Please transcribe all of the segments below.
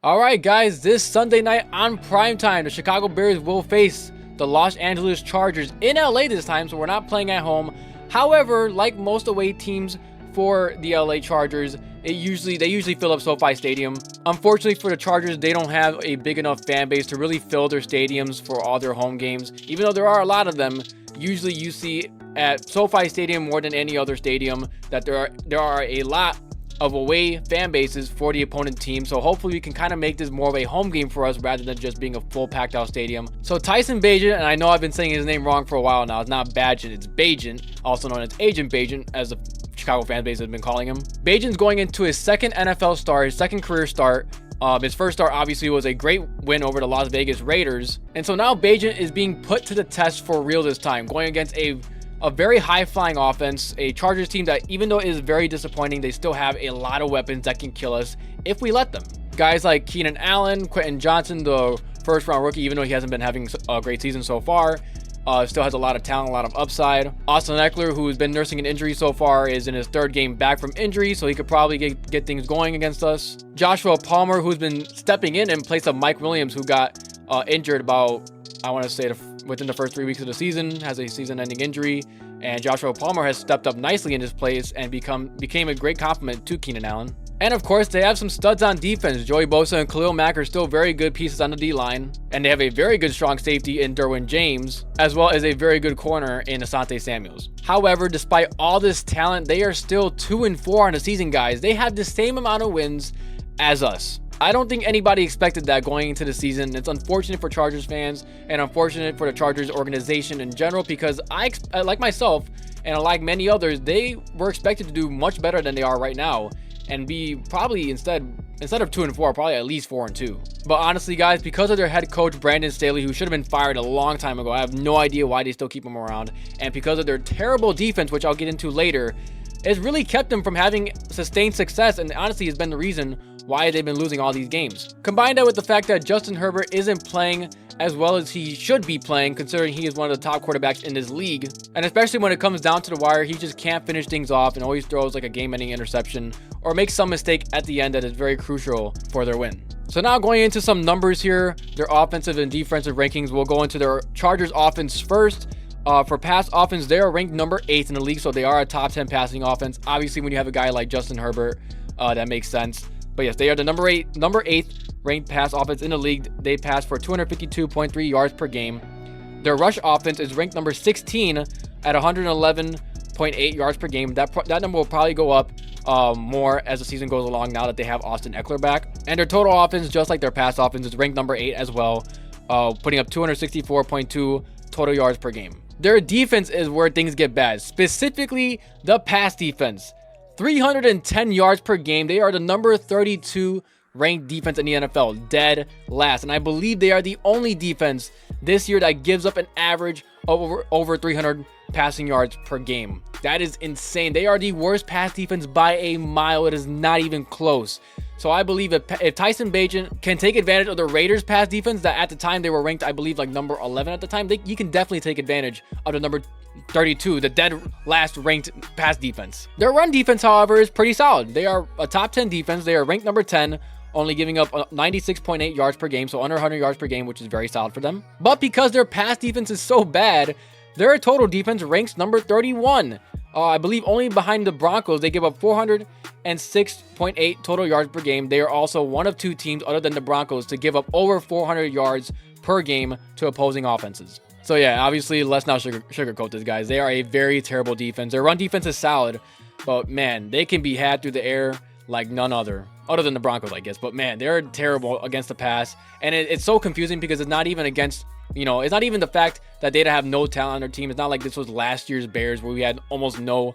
All right, guys, this Sunday night on primetime, the Chicago Bears will face the Los Angeles Chargers in LA this time, so we're not playing at home. However, like most away teams for the LA Chargers, they usually fill up SoFi Stadium. Unfortunately for the Chargers, they don't have a big enough fan base to really fill their stadiums for all their home games. Even though there are a lot of them, usually you see at SoFi Stadium more than any other stadium that there are a lot of away fan bases for the opponent team. So hopefully we can kind of make this more of a home game for us rather than just being a full packed out stadium. So Tyson Bagent, and I know I've been saying his name wrong for a while now, it's not Bagent, it's Bagent, also known as Agent Bagent, as the Chicago fan base has been calling him. Bagent's going into his second NFL start, his second career start. His first start obviously was a great win over the Las Vegas Raiders. And so now Bagent is being put to the test for real this time, going against a very high-flying offense, a Chargers team that, even though it is very disappointing, they still have a lot of weapons that can kill us if we let them. Guys like Keenan Allen, Quentin Johnson, the first-round rookie, even though he hasn't been having a great season so far, still has a lot of talent, a lot of upside. Austin Eckler, who's been nursing an injury so far, is in his third game back from injury, so he could probably get things going against us. Joshua Palmer, who's been stepping in place of Mike Williams, who got injured about, I want to say, within the first 3 weeks of the season, has a season-ending injury, and Joshua Palmer has stepped up nicely in his place and became a great compliment to Keenan Allen. And of course, they have some studs on defense. Joey Bosa and Khalil Mack are still very good pieces on the D-line, and they have a very good strong safety in Derwin James, as well as a very good corner in Asante Samuels. However, despite all this talent, they are still 2-4 on the season, guys. They have the same amount of wins as us. I don't think anybody expected that going into the season. It's unfortunate for Chargers fans and unfortunate for the Chargers organization in general, because I, like myself and like many others, they were expected to do much better than they are right now and be probably instead of 2-4, probably at least 4-2. But honestly, guys, because of their head coach Brandon Staley, who should have been fired a long time ago, I have no idea why they still keep him around, and because of their terrible defense, which I'll get into later, it's really kept them from having sustained success, and honestly has been the reason why they've been losing all these games. Combine that with the fact that Justin Herbert isn't playing as well as he should be playing, considering he is one of the top quarterbacks in this league, and especially when it comes down to the wire, he just can't finish things off and always throws like a game-ending interception or makes some mistake at the end that is very crucial for their win. So now going into some numbers here, their offensive and defensive rankings. We'll go into their Chargers offense first. For pass offense, they are ranked number 8 in the league, so they are a top 10 passing offense. Obviously, when you have a guy like Justin Herbert, that makes sense. But yes, they are the number 8th ranked pass offense in the league. They pass for 252.3 yards per game. Their rush offense is ranked number 16 at 111.8 yards per game. That number will probably go up more as the season goes along now that they have Austin Eckler back. And their total offense, just like their pass offense, is ranked number 8 as well, putting up 264.2 total yards per game. Their defense is where things get bad, specifically the pass defense. 310 yards per game. They are the number 32 ranked defense in the NFL, dead last. And I believe they are the only defense this year that gives up an average of over 300 passing yards per game. That is insane. They are the worst pass defense by a mile. It is not even close. So I believe if Tyson Bagent can take advantage of the Raiders pass defense, that at the time they were ranked, I believe, like number 11 at the time, he can definitely take advantage of the number 32, the dead last ranked pass defense. Their run defense, however, is pretty solid. They are a top 10 defense. They are ranked number 10, only giving up 96.8 yards per game, so under 100 yards per game, which is very solid for them. But because their pass defense is so bad, their total defense ranks number 31. I believe only behind the Broncos. They give up 406.8 total yards per game. They are also one of 2 teams other than the Broncos to give up over 400 yards per game to opposing offenses. So yeah, obviously, let's not sugarcoat this, guys. They are a very terrible defense. Their run defense is solid, but man, they can be had through the air like none other than the Broncos, I guess. But man, they're terrible against the pass, and it's so confusing because it's not even against, it's not even the fact that they have no talent on their team. It's not like this was last year's Bears where we had almost no,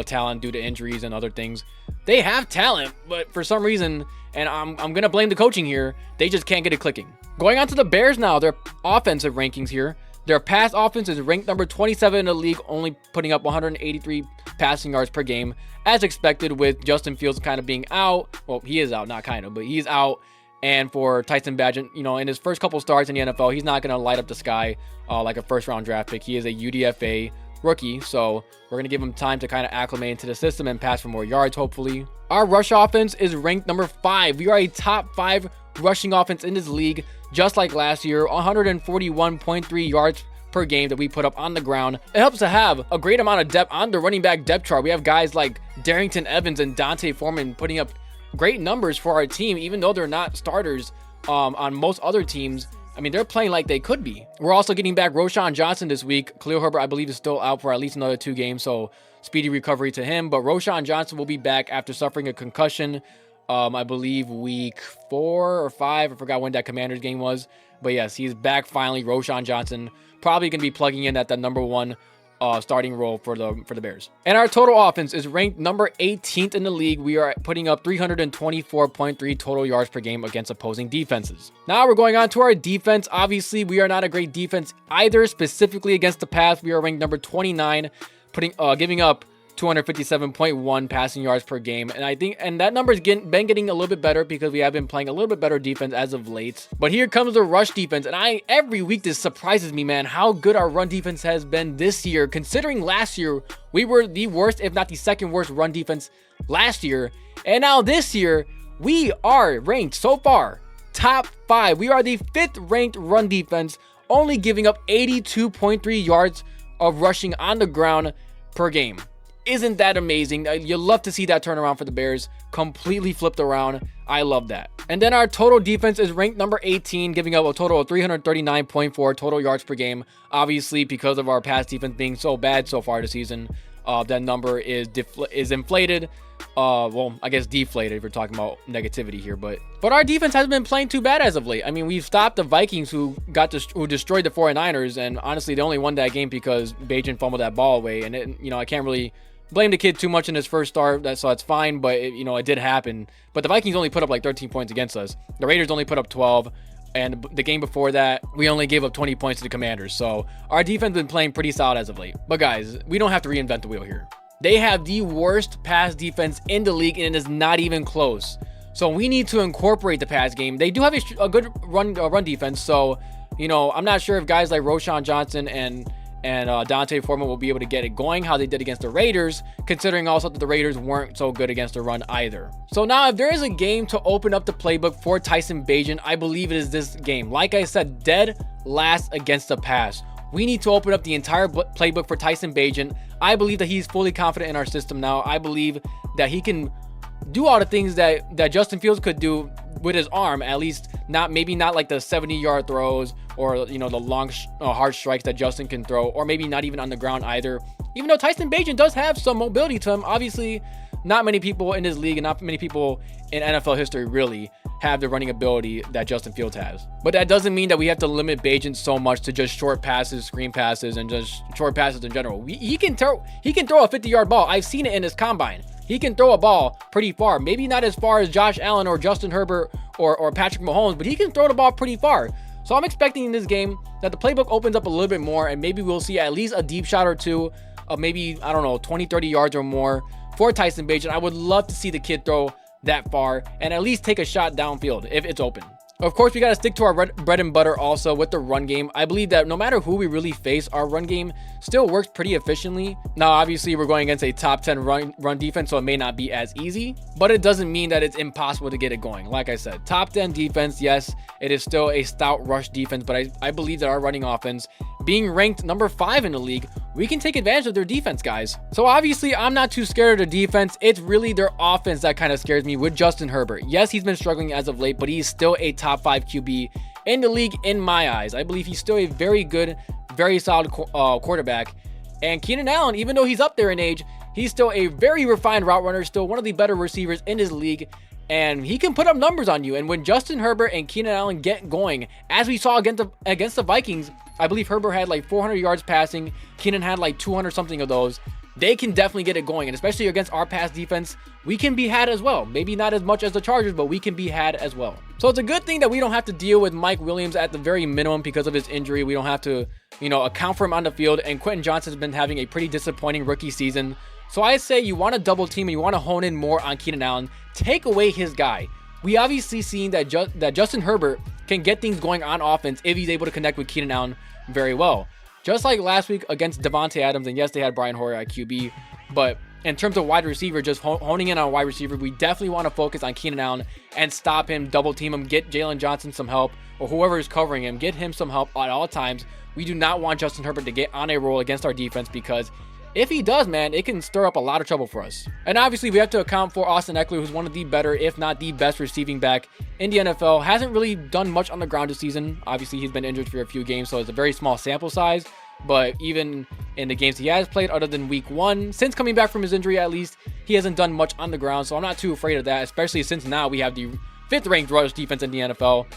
talent due to injuries and other things. They have talent, but for some reason, and I'm gonna blame the coaching here, they just can't get it clicking. Going on to the Bears now, their offensive rankings here. Their pass offense is ranked number 27 in the league, only putting up 183 passing yards per game, as expected, with Justin Fields kind of being out. Well, he is out, not kind of, but he's out. And for Tyson Bagent, in his first couple starts in the NFL, he's not going to light up the sky like a first-round draft pick. He is a UDFA rookie, so we're going to give him time to kind of acclimate into the system and pass for more yards, hopefully. Our rush offense is ranked number 5. We are a top 5 rushing offense in this league, just like last year, 141.3 yards per game that we put up on the ground. It helps to have a great amount of depth on the running back depth chart. We have guys like Darrington Evans and Dante Foreman putting up great numbers for our team, even though they're not starters on most other teams. I mean, they're playing like they could be. We're also getting back Roschon Johnson this week. Khalil Herbert, I believe, is still out for at least another 2 games, so speedy recovery to him. But Roschon Johnson will be back after suffering a concussion, I believe week 4 or 5. I forgot when that Commanders game was. But yes, he's back finally. Roschon Johnson probably going to be plugging in at that number 1 starting role for the Bears. And our total offense is ranked number 18th in the league. We are putting up 324.3 total yards per game against opposing defenses. Now we're going on to our defense. Obviously, we are not a great defense either. Specifically against the pass, we are ranked number 29, giving up 257.1 passing yards per game. And I think that number has been getting a little bit better because we have been playing a little bit better defense as of late. But here comes the rush defense. And every week this surprises me, man, how good our run defense has been this year, considering last year we were the worst, if not the second worst run defense last year. And now this year we are ranked so far top 5. We are the 5th ranked run defense, only giving up 82.3 yards of rushing on the ground per game. Isn't that amazing? You love to see that turnaround for the Bears. Completely flipped around. I love that. And then our total defense is ranked number 18, giving up a total of 339.4 total yards per game. Obviously, because of our pass defense being so bad so far this season, that number is inflated. Well, I guess deflated if we're talking about negativity here. But our defense hasn't been playing too bad as of late. I mean, we've stopped the Vikings who destroyed the 49ers, and honestly, they only won that game because Bajan fumbled that ball away. And I can't really blame the kid too much in his first start, so that's fine, but it did happen. But the Vikings only put up like 13 points against us. The Raiders only put up 12, and the game before that, we only gave up 20 points to the Commanders. So our defense has been playing pretty solid as of late. But guys, we don't have to reinvent the wheel here. They have the worst pass defense in the league, and it is not even close. So we need to incorporate the pass game. They do have a good run defense, so I'm not sure if guys like Roschon Johnson and Dante Foreman will be able to get it going how they did against the Raiders, considering also that the Raiders weren't so good against the run either. So now if there is a game to open up the playbook for Tyson Bagent, I believe it is this game. Like I said, dead last against the pass. We need to open up the entire playbook for Tyson Bagent. I believe that he's fully confident in our system now. I believe that he can do all the things that Justin Fields could do with his arm, at least maybe not like the 70-yard throws or the long hard strikes that Justin can throw, or maybe not even on the ground either. Even though Tyson Bagent does have some mobility to him, obviously not many people in this league and not many people in NFL history really have the running ability that Justin Fields has. But that doesn't mean that we have to limit Bagent so much to just short passes, screen passes, and just short passes in general. He can throw a 50-yard ball. I've seen it in his combine. He can throw a ball pretty far. Maybe not as far as Josh Allen or Justin Herbert or Patrick Mahomes, but he can throw the ball pretty far. So I'm expecting in this game that the playbook opens up a little bit more, and maybe we'll see at least a deep shot or two of maybe, 20, 30 yards or more for Tyson Bagent. I would love to see the kid throw that far and at least take a shot downfield if it's open. Of course, we got to stick to our bread and butter also with the run game. I believe that no matter who we really face, our run game still works pretty efficiently. Now, obviously, we're going against a top 10 run defense, so it may not be as easy, but it doesn't mean that it's impossible to get it going. Like I said, top 10 defense, yes, it is still a stout rush defense, but I believe that our running offense, being ranked number 5 in the league, we can take advantage of their defense, guys. So obviously, I'm not too scared of the defense. It's really their offense that kind of scares me with Justin Herbert. Yes, he's been struggling as of late, but he's still a top 5 QB in the league in my eyes. I believe he's still a very good, very solid quarterback. And Keenan Allen, even though he's up there in age, he's still a very refined route runner, still one of the better receivers in his league. And he can put up numbers on you. And when Justin Herbert and Keenan Allen get going, as we saw against the Vikings, I believe Herbert had like 400 yards passing. Keenan had like 200 something of those. They can definitely get it going. And especially against our pass defense, we can be had as well. Maybe not as much as the Chargers, but we can be had as well. So it's a good thing that we don't have to deal with Mike Williams at the very minimum because of his injury. We don't have to, account for him on the field. And Quentin Johnson's been having a pretty disappointing rookie season. So I say you want to double team and you want to hone in more on Keenan Allen. Take away his guy. We obviously seen that Justin Herbert can get things going on offense if he's able to connect with Keenan Allen very well. Just like last week against Devontae Adams, and yes, they had Brian Hoyer at QB, but in terms of wide receiver, just honing in on wide receiver, we definitely want to focus on Keenan Allen and stop him, double team him, get Jalen Johnson some help, or whoever is covering him, get him some help at all times. We do not want Justin Herbert to get on a roll against our defense, because if he does, man, it can stir up a lot of trouble for us. And obviously, we have to account for Austin Eckler, who's one of the better, if not the best receiving back in the NFL. Hasn't really done much on the ground this season. Obviously, he's been injured for a few games, so it's a very small sample size. But even in the games he has played, other than week 1, since coming back from his injury at least, he hasn't done much on the ground. So I'm not too afraid of that, especially since now we have the 5th ranked rush defense in the NFL.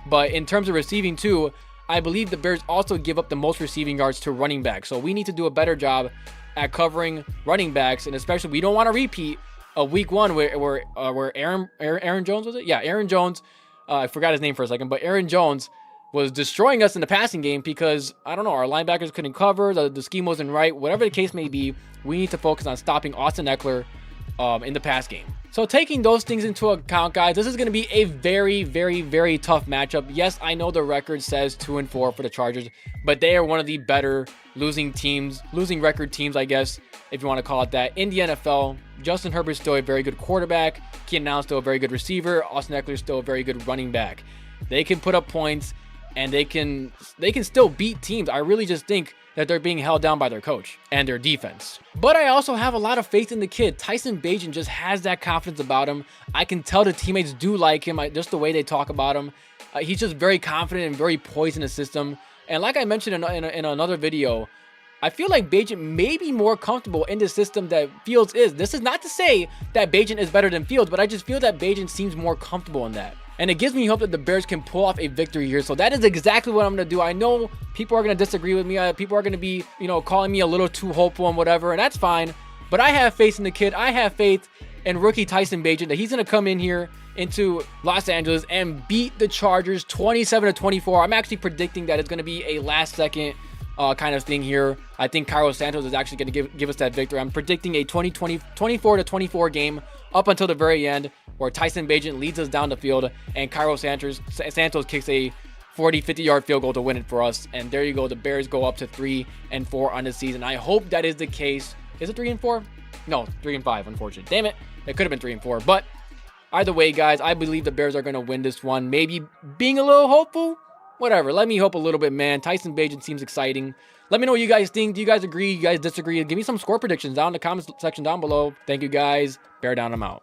But in terms of receiving too, I believe the Bears also give up the most receiving yards to running backs. So we need to do a better job at covering running backs, and especially we don't want to repeat a week 1 where Aaron Jones, was it? Yeah, Aaron Jones. I forgot his name for a second, but Aaron Jones was destroying us in the passing game because, I don't know, our linebackers couldn't cover, the scheme wasn't right. Whatever the case may be, we need to focus on stopping Austin Eckler in the pass game. So taking those things into account, guys, this is going to be a very, very, very tough matchup. Yes, I know the record says 2-4 for the Chargers, but they are one of the better losing record teams, I guess, if you want to call it that, in the NFL. Justin Herbert's still a very good quarterback. Keenan Allen's still a very good receiver. Austin Eckler's still a very good running back. They can put up points, and they can still beat teams. I really just think that they're being held down by their coach and their defense. But I also have a lot of faith in the kid. Tyson Bagent just has that confidence about him. I can tell the teammates do like him, just the way they talk about him. He's just very confident and very poised in the system. And like I mentioned in another video, I feel like Bagent may be more comfortable in the system that Fields is. This is not to say that Bagent is better than Fields, but I just feel that Bagent seems more comfortable in that. And it gives me hope that the Bears can pull off a victory here. So that is exactly what I'm going to do. I know people are going to disagree with me. People are going to be, calling me a little too hopeful and whatever, and that's fine. But I have faith in the kid. I have faith in rookie Tyson Bagent that he's going to come in here into Los Angeles and beat the Chargers 27-24. I'm actually predicting that it's going to be a last-second kind of thing here. I think Cairo Santos is actually going to give us that victory. I'm predicting a 24-24 game up until the very end, where Tyson Bagent leads us down the field and Cairo Santos kicks a 40-50 yard field goal to win it for us. And there you go. The Bears go up to 3-4 on the season. I hope that is the case. Is it 3-4? No, 3-5, unfortunately. Damn it. It could have been 3-4. But either way, guys, I believe the Bears are going to win this one. Maybe being a little hopeful. Whatever. Let me hope a little bit, man. Tyson Bagent seems exciting. Let me know what you guys think. Do you guys agree? You guys disagree? Give me some score predictions down in the comments section down below. Thank you, guys. Bear down. I'm out.